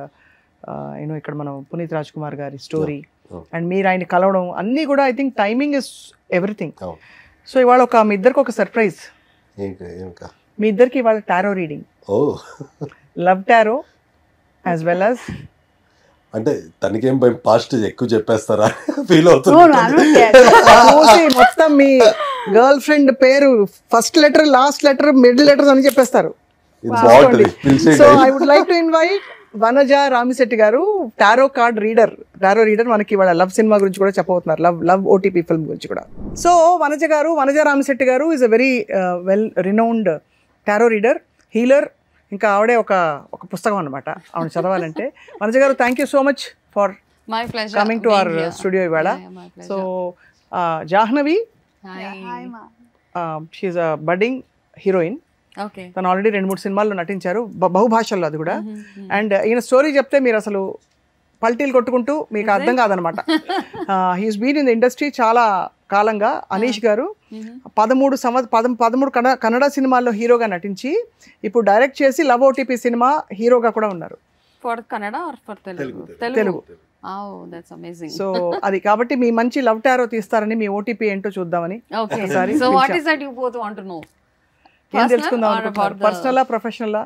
you know ఇక్కడ మనం పునీత్ రాజ్ కుమార్ గారి స్టోరీ అండ్ మీరు ఆయన కలవడం అన్నీ కూడా I think timing is everything. So ఇవాళ మీ ఇద్దరికి ఒక సర్ప్రైజ్. మీ ఇద్దరికి ఇవాళ tarot reading, love tarot as well as. అంటే తనకేం పాస్ట్ ఎక్కువ చెప్పేస్తారా ఫీల్ అవుతుంది. మొత్తం మీ గర్ల్ ఫ్రెండ్ పేరు first letter, last letter, middle letters అని చెప్పేస్తారు. So I would like to invite Vanaja Ramisetty garu, tarot card reader. Tarot reader మనకి ఇవాళ లవ్ సినిమా గురించి కూడా చెప్పబోతున్నారు, లవ్ ఓటీపీ ఫిల్మ్ గురించి కూడా. So Vanaja Ramisetty garu is a very well renowned tarot reader, healer. ఇంకా ఆవిడే ఒక పుస్తకం అనమాట ఆవిడ చదవాలంటే. Vanaja garu, thank you so much for coming to our studio ఇవాళ. So Jahnavi, she's a budding heroine. తను ఆల్రెడీ 2-3 సినిమాల్లో నటించారు, బహుభాషల్లో, అది కూడా. అండ్ ఈయన స్టోరీ చెప్తే మీరు అసలు పల్టీలు కొట్టుకుంటూ మీకు అర్థం కాదనమాట. He's been in the industry చాలా కాలంగా. అనీష్ గారు 13 కన్నడ సినిమాల్లో హీరోగా నటించి ఇప్పుడు డైరెక్ట్ చేసి లవ్ ఓటీపీ సినిమా హీరోగా కూడా ఉన్నారు. తెలుగు. సో అది కాబట్టి మీ మంచి లవ్ టారో తీస్తారని, మీ ఓటీపీ ఏంటో చూద్దామని ఏం తెలుసుకుందాం అనుకుంటున్నారు. పర్సనలా ప్రొఫెషనలా?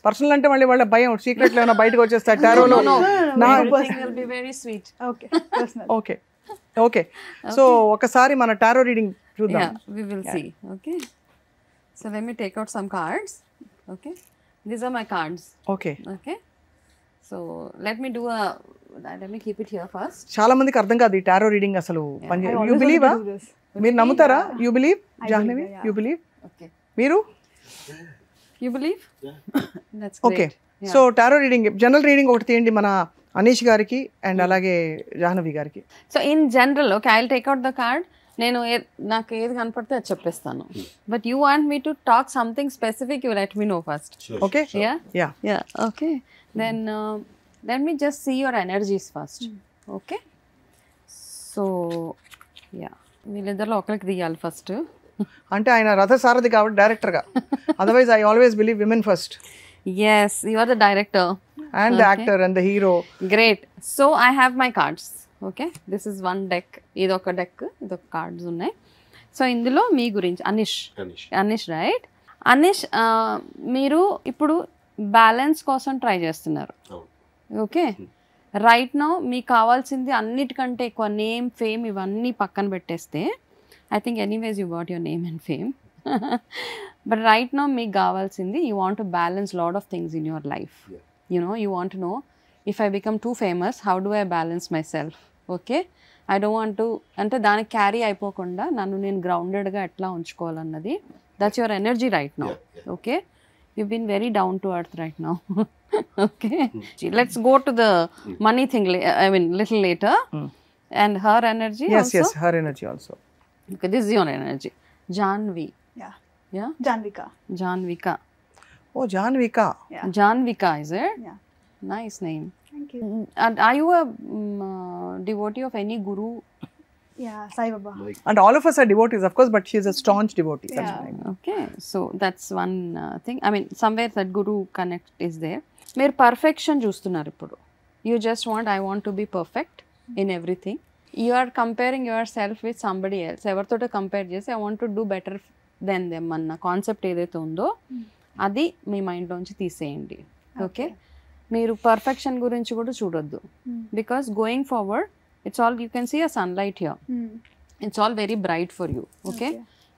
పర్సనల్ అంటే మళ్ళీ వాళ్ళ భయం, సీక్రెట్లు ఏమైనా బయటకు వచ్చేస్తాయి టారోలో. ఓకే ఓకే, సో ఒకసారి మన టారో రీడింగ్ చూద్దాం. So let me take out some cards. Okay, these are my cards. Okay. So let me keep it here first. చాలా మందికి అర్థం కాదు ఈ టారో రీడింగ్ అసలు. You believe? మీరు నమ్ముతారా? You believe Janhvi? You believe? Okay. మీరు? You believe? That's great. Okay, so tarot reading, general reading ఒకటి తీయండి మన అనీష్ గారికి అండ్ అలాగే జాహ్నవి గారికి. So in general, okay, I will take out the card. నేను నాకు ఏది కనపడితే అది చెప్పేస్తాను. But you want me to talk something specific, you let me know first. Okay, ya okay. Then let me just see your energies first. Okay, so yeah వీళ్ళిద్దరిలో ఒకరికి తీయాలి first. అంటే ఆయన రథసారథి కాబట్టి డైరెక్టర్గా, otherwise I always believe women first. Yes, you are the director and the actor and the hero. Great. So I have my cards. Okay, this is one deck. ఇది ఒక డెక్, ఇది ఒక కార్డ్స్ ఉన్నాయి. సో ఇందులో మీ గురించి Anish right? Anish, మీరు ఇప్పుడు balance కోసం ట్రై చేస్తున్నారు. ఓకే, రైట్ నౌ మీకు కావాల్సింది అన్నిటికంటే ఎక్కువ నేమ్, ఫేమ్ ఇవన్నీ పక్కన పెట్టేస్తే, I think anyways you got your name and fame. But right now మీకు కావాల్సింది, you want to balance lot of things in your life. You know, you want to know, if I become too famous, how do I balance myself? Okay, I don't want to, అంటే దానికి carry అయిపోకుండా నన్ను నేను గ్రౌండెడ్గా ఎట్లా ఉంచుకోవాలన్నది. That's your energy right now. Okay, you've been very down to earth right now. Okay, let's go to the money thing, I mean little later. And her energy also? Yes, her energy also. Okay, this is your energy. Janvi. Yeah? Janvika. Oh, Janvika. Yeah. Janvika, is it? Yeah. Nice name. Thank you. And are you a devotee of any guru? Yeah, Sai Baba. And all of us are devotees, of course, but she is a staunch devotee. That's Yeah. right. Okay, so that's one thing. I mean, somewhere that guru connect is there. మీరు perfection చూస్తున్నారు ఇప్పుడు. You just want, I want to be perfect in everything. You are comparing yourself with somebody else. ఎవరితోటో compare చేసి I want to do better than them అన్న concept ఏదైతే ఉందో అది మీ మైండ్లోంచి తీసేయండి. ఓకే, మీరు పర్ఫెక్షన్ గురించి కూడా చూడొద్దు. Because going forward, it's all, you can see a sunlight here. It's all very bright for you. Okay,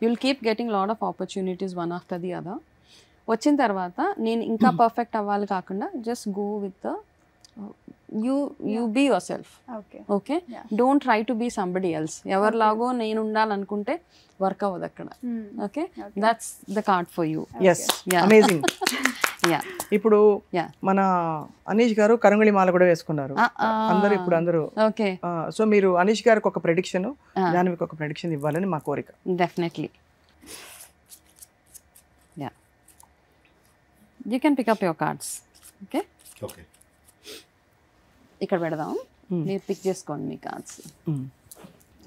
you will keep getting lot of opportunities one after the other. వచ్చిన తర్వాత నేను ఇంకా perfect అవ్వాలి కాకుండా just go with the you be yourself. Okay. Okay, Yeah. don't try to be somebody else. ఎవరిలాగో నేను ఉండాలనుకుంటే work అవ్వదు అక్కడ. Okay, that's the card for you. Yes, amazing. Ya, ఇప్పుడు Yeah. మన అనీష్ గారు కరంగుళి మాల కూడా వేసుకున్నారు. అందరూ ఓకే, సో మీరు అనీష్ గారికి ఒక ప్రెడిక్షన్, జాహ్నవికి ఒక ప్రెడిక్షన్ ఇవ్వాలని మా కోరిక. Definitely. Ya, you can pick up your cards. Okay, okay, ఇక్కడ పెడదాం, మీరు పిక్ చేసుకోండి మీ కార్డ్స్.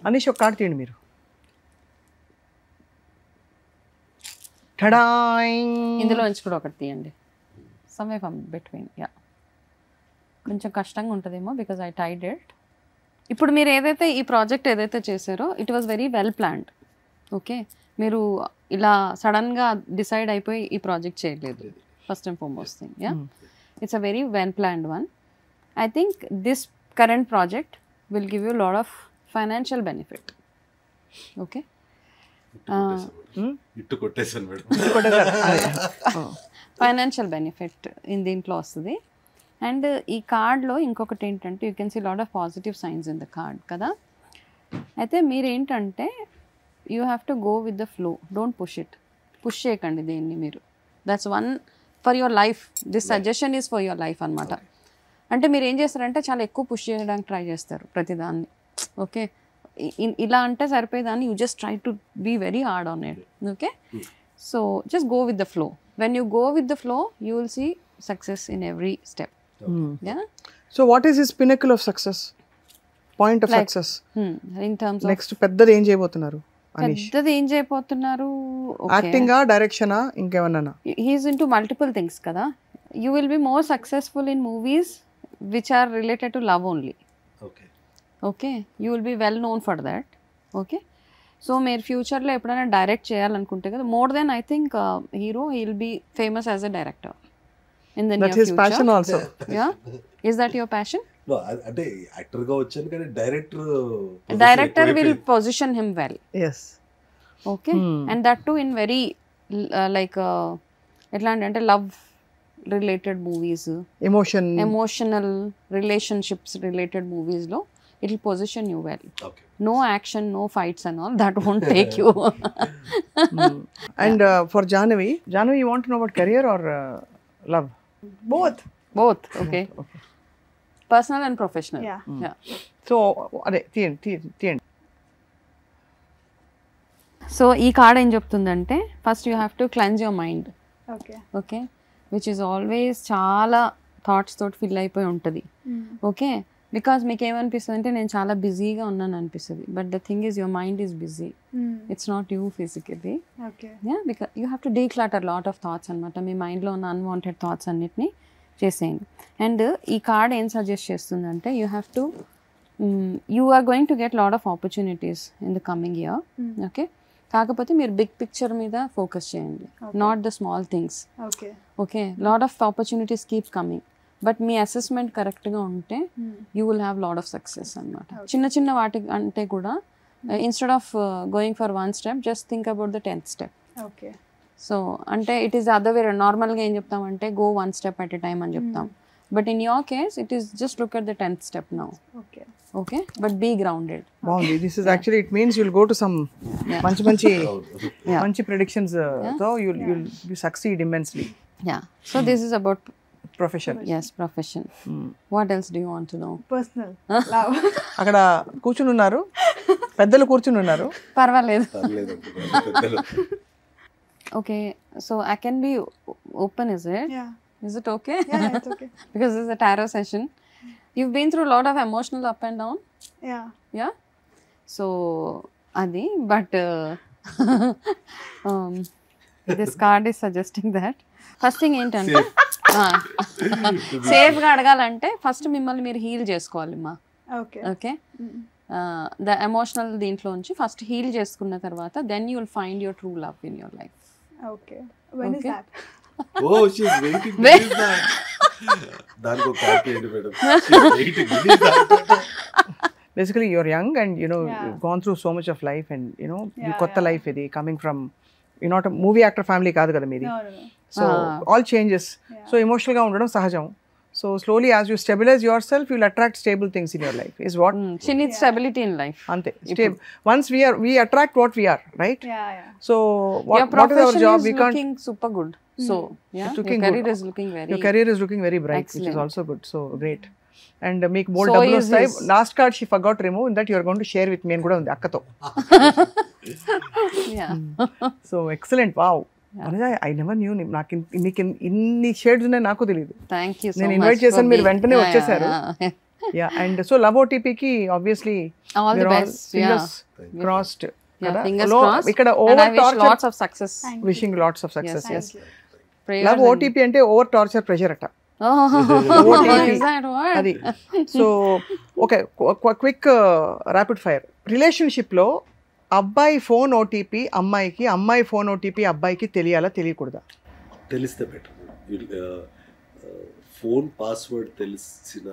అనీష్ ఒక కార్డ్ తీయండి మీరు. టడాయింగ్. ఇందులో నుంచి కూడా ఒకటి తీయండి, సమ్వే ఫ్రమ్ బిట్వీన్. యా, కొంచెం కష్టంగా ఉంటుందేమో బికాజ్ ఐ టైడ్ ఇట్. ఇప్పుడు మీరు ఏదైతే ఈ ప్రాజెక్ట్ ఏదైతే చేశారో it was very well planned. Okay, మీరు ఇలా సడన్గా డిసైడ్ అయిపోయి ఈ ప్రాజెక్ట్ చేయలేదు. First and foremost thing, yeah, it's a very well planned one. I think this current project will give you a lot of financial benefit. Okay. ఇట్టు కొట్టేసాను madam. Financial benefit in దీంట్లో వస్తుంది. And ఈ కార్డ్లో ఇంకొకటి ఏంటంటే you can see lot of positive signs in the card కదా. అయితే మీరు ఏంటంటే you have to go with the flow, don't push చేయకండి దేన్ని మీరు. That's one for your life. This suggestion is for your life అనమాట. అంటే మీరు ఏం చేస్తారంటే చాలా ఎక్కువ పుష్ చేయడానికి ట్రై చేస్తారు ప్రతిదాన్ని. ఓకే, ఇలా అంటే సరిపోయేదాన్ని you just try to be very hard on it. Okay, so just go with the flow. When you go with the flow you will see success in every step. So what is his pinnacle of success, point of success in terms next పెద్దది ఏం చేయబోతున్నారు అనీష్? పెద్దది ఏం చేయబోతున్నారు? యాక్టింగా, డైరెక్షనా, ఇంకేమన్నా? He is in to multiple things కదా. You will be more successful in movies which are related to love only. Okay, you will be well known for that. Okay, so మీరు ఫ్యూచర్లో ఎప్పుడైనా డైరెక్ట్ చేయాలనుకుంటే కదా, more than I think hero he will be famous as a director in the near That is passion also. Yeah, is that your passion? అంటే actor గా వచ్చాను కానీ director will position him well. Yes. Okay, and that too in very like ఎట్లా అంటే love related movies, emotional relationships related మూవీస్లో it will position you well. No action, no fights and all, that won't take you. And for Jahnavi, you want to know about career or love? Both. Okay, personal and professional. So అదే తీయండి. So ఈ card ఏం చెప్తుందంటే first you have to cleanse your mind. Okay, which is always చాలా thoughts తోటి fill అయిపోయి ఉంటుంది. Okay, because మీకు ఏమనిపిస్తుంది అంటే నేను చాలా బిజీగా ఉన్నాను అనిపిస్తుంది. But the thing is your mind is busy, it's not you physically. Because you have to declutter lot of thoughts అనమాట. మీ మైండ్లో ఉన్న అన్వాంటెడ్ థాట్స్ అన్నిటిని చేసేయండి. అండ్ ఈ కార్డ్ ఏం సజెస్ట్ చేస్తుందంటే you have to you are going to get lot of opportunities in the coming year. Okay, కాకపోతే మీరు బిగ్ పిక్చర్ మీద ఫోకస్ చేయండి, not the small things. Okay, lot of opportunities keep coming, but మీ assessment కరెక్ట్గా ఉంటే you will have lot of success అనమాట. చిన్న చిన్న వాటి అంటే కూడా instead of going for one step just think about the 10th step. Okay, so అంటే ఇట్ ఈస్ అదర్ వే. నార్మల్గా ఏం చెప్తామంటే go 1 step at a time అని చెప్తాం. But in your case it is just look at the 10th step now. Okay, but be grounded. Boundary. This is actually, it means you'll go to some manchi predictions, so you'll succeed immensely. Yeah. So this is about profession. Yes, profession. What else do you want to know? Personal love. అక్కడ కూర్చుని ఉన్నారు, పెద్దలు కూర్చుని ఉన్నారు. పర్వాలేదు. Okay, so I can be open, is it? Yeah. Is it okay? Yeah, it's okay. Because this is a tarot session. You've been through a lot of emotional up and down. Yeah. So adi, but this card is suggesting that first thing ఏంటంటే సేఫ్గా అడగాలంటే first మిమ్మల్ని మీరు heal చేసుకోవాలిమ్మా. Okay, the emotional దీంట్లో నుంచి first heal చేసుకున్న తర్వాత then you will find your true love in your life. Okay, when is that? Oh, she's waiting. When is that? దానికి ఒక కార్డ్ ఏంటి madam? She's waiting. When is that? Basically you're young and you've gone through so much of life and you kotta life idi coming from, you're not a movie actor family kaadu kada meedi. No. So all changes. So emotional ga undadam sahajam. So slowly, as you stabilize yourself, you'll attract stable things in your life. Is what? She needs stability in life. Ante. Once we attract what we are, right? Yeah. So Your what is profession our job? is We can't. looking super good. So yeah, It's your looking career good. is looking very. Your career is looking very bright, which is Excellent. also good. So great. And make bold So double is type. his- Last card she forgot to remove. In that you are going to share with me and kuda undi akkato. Yeah. So excellent. Wow. I never knew నాకు ఇన్ని shades ఉన్నాయి నాకు తెలియదు. Thank you so నేను much. Invite చేశాను, for మీరు being- వెంటనే Yeah, వచ్చేసారు. yeah. Yeah and so love ఓటీపీకి obviously All the best. Fingers crossed Yeah, fingers crossed. ఇక్కడ And I over wish torture lots of success. Wishing lots of success. Yes. Prayers love and- OTP అంటే over torture pressure అట. Oh, OTP. is that what? అది so okay quick rapid fire. రిలేషన్షిప్లో అబ్బాయి phone OTP అమ్మాయికి, అమ్మాయి phone OTP అబ్బాయికి తెలియాలా తెలియకూడదా? తెలిస్తే better. Phone password తెలిసిన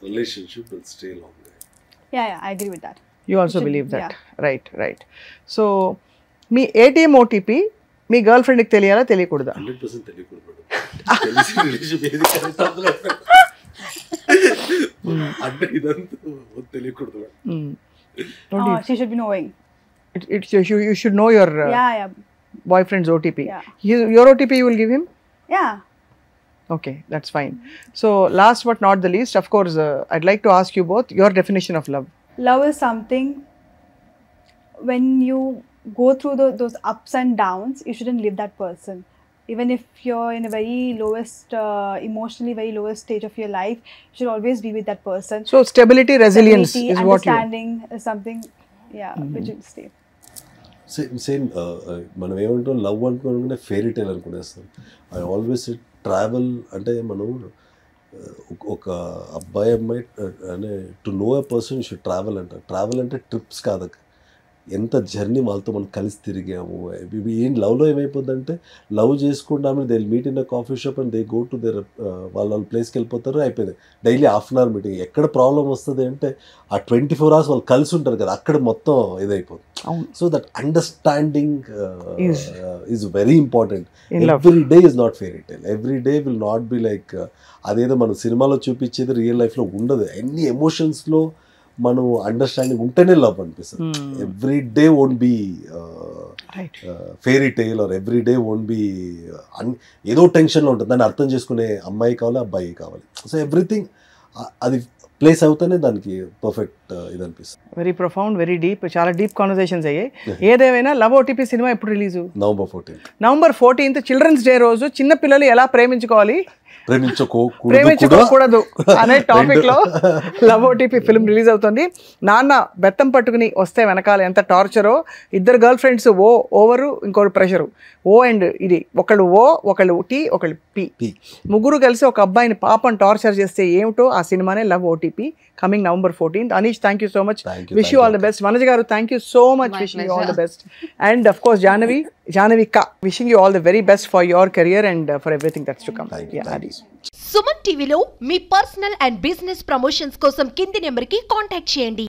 relationship will stay long. Yeah, I agree with that. You also Should- believe that. yeah. Right. So me ATM OTP me girl ఫ్రెండ్కి తెలియాలా తెలియకూడదా? 100% తెలియకూడదు madam. తెలిసి రిలేషన్ ఏది correct అవ్వలేదు అంటే ఇదంతా తెలియకూడదు madam. She should be knowing. You should know your Yeah. boyfriend's OTP. Yeah. Your OTP you will give him? Yeah. Okay, that's fine. So last but not the least, of course, I'd like to ask you both your definition of love. Love is something when you go through those ups and downs, you shouldn't leave that person. Even if you're in a very lowest, emotionally very lowest stage of your life, you should always be with that person. So stability, resilience Stability, is what you. understanding is something, which will stay. Same మనం ఏమంటాం love అనుకునే fairy tale అనుకునేస్తాం. I always travel అంటే మనం ఒక అబ్బాయి అమ్మాయి అంటే to know a person should travel అంటారు. ట్రావెల్ అంటే ట్రిప్స్ కాదు, ఎంత జర్నీ వాళ్ళతో మనం కలిసి తిరిగాము. ఏం లవ్లో ఏమైపోద్దంటే లవ్ చేసుకుంటాము, they meet in a coffee shop and they go to their వాళ్ళ ప్లేస్కి వెళ్ళిపోతారు, అయిపోయింది. Daily half an hour meeting. ఎక్కడ ప్రాబ్లం వస్తుంది అంటే ఆ 24 hours వాళ్ళు కలిసి ఉంటారు కదా, అక్కడ మొత్తం ఇదైపోతుంది. So that understanding is very important. Every day is not fairy tale. Every day will not be like అదేదో మనం సినిమాలో చూపించేది రియల్ లైఫ్లో ఉండదు. ఎన్ని ఎమోషన్స్లో మనం అండర్స్టాండింగ్ ఉంటేనే లవ్ అనిపిస్తుంది. Every day won't be fairy tile or every day won't be ఏదో టెన్షన్లో ఉంటుంది. దాన్ని అర్థం చేసుకునే అమ్మాయి కావాలి, అబ్బాయి కావాలి. సో ఎవ్రీథింగ్ అది ప్లేస్ అవుతానే దానికి పర్ఫెక్ట్ ఇది అనిపిస్తుంది. వెరీ ప్రొఫౌండ్, వెరీ డీప్, చాలా డీప్ కాన్వర్సేషన్స్ అయ్యాయి. ఏదేమైనా లవ్ ఓటీపీ సినిమా ఎప్పుడు release? November 14th children's day రోజు చిన్న పిల్లలు ఎలా ప్రేమించుకోవాలి, ప్రేమించుకోకూడదు అనే టాపిక్ లో లవ్ ఓటీపీ ఫిల్మ్ రిలీజ్ అవుతుంది. నాన్న బెత్తం పట్టుకుని వస్తే వెనకాల ఎంత టార్చరో. ఇద్దరు గర్ల్ ఫ్రెండ్స్ ఓవరు, ఇంకోటి ప్రెషరు. ఓ అండ్ ఇది ఒకళ్ళు ఓ, ఒకళ్ళు టీ, ఒకళ్ళు పి, ముగ్గురు కలిసి ఒక అబ్బాయిని పాపం టార్చర్ చేస్తే ఏమిటో ఆ సినిమానే love OTP. Coming November 14th. Anish, thank you so much. Wish you all the best. Manoj garu, thank you so much. Wishing you all the best. And of course Janavika, wishing you all the very best for your career and for everything that's to come. Thank you. Suman టీవీలో మీ personal and business promotions కోసం కింది నెంబర్కి contact చేయండి.